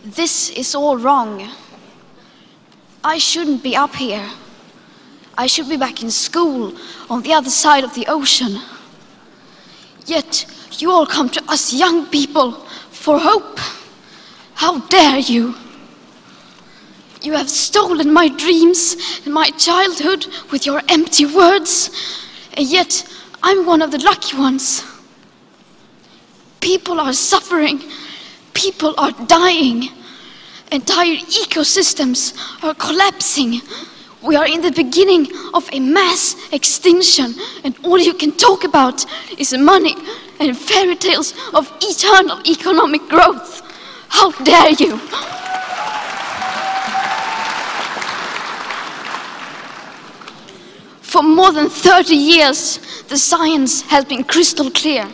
This is all wrong. I shouldn't be up here. I should be back in school on the other side of the ocean. Yet you all come to us young people for hope. How dare you? You have stolen my dreams and my childhood with your empty words, and yet I'm one of the lucky ones. People are suffering. People are dying. Entire ecosystems are collapsing. We are in the beginning of a mass extinction, and all you can talk about is money and fairy tales of eternal economic growth. How dare you? For more than 30 years, the science has been crystal clear.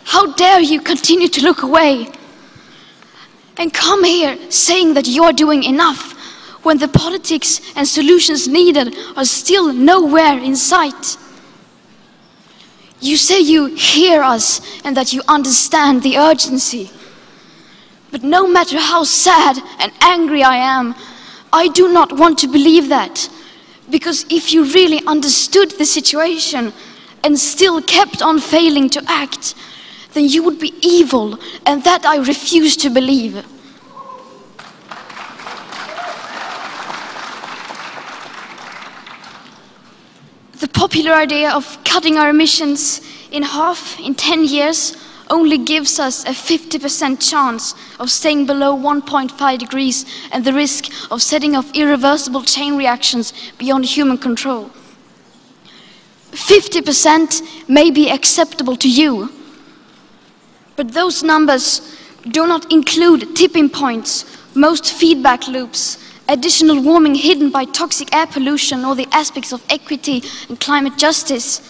How dare you continue to look away and come here saying that you're doing enough when the politics and solutions needed are still nowhere in sight? You say you hear us and that you understand the urgency. But no matter how sad and angry I am, I do not want to believe that. Because if you really understood the situation and still kept on failing to act, then you would be evil, and that I refuse to believe. The popular idea of cutting our emissions in half in 10 years only gives us a 50% chance of staying below 1.5 degrees and the risk of setting off irreversible chain reactions beyond human control. 50% may be acceptable to you, but those numbers do not include tipping points, most feedback loops, additional warming hidden by toxic air pollution, or the aspects of equity and climate justice.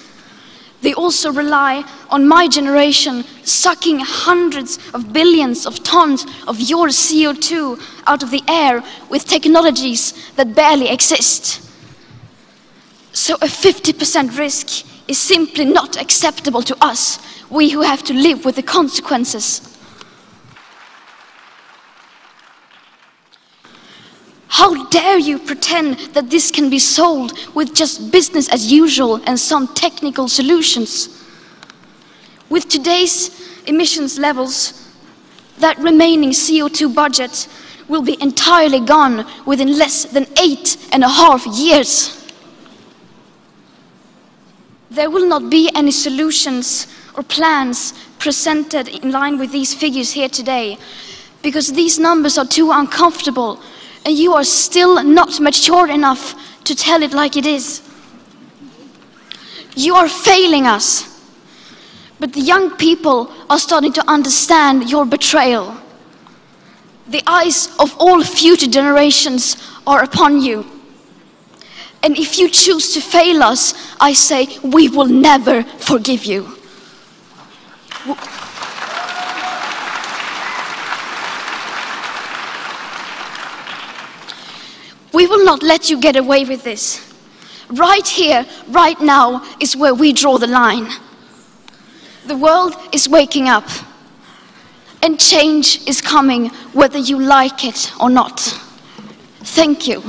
They also rely on my generation sucking hundreds of billions of tons of your CO2 out of the air with technologies that barely exist. So a 50% risk is simply not acceptable to us, we who have to live with the consequences. How dare you pretend that this can be solved with just business as usual and some technical solutions? With today's emissions levels, that remaining CO2 budget will be entirely gone within less than 8.5 years. There will not be any solutions or plans presented in line with these figures here today, because these numbers are too uncomfortable, and you are still not mature enough to tell it like it is. You are failing us, but the young people are starting to understand your betrayal. The eyes of all future generations are upon you. And if you choose to fail us, I say we will never forgive you. We will not let you get away with this. Right here, right now, is where we draw the line. The world is waking up, and change is coming whether you like it or not. Thank you.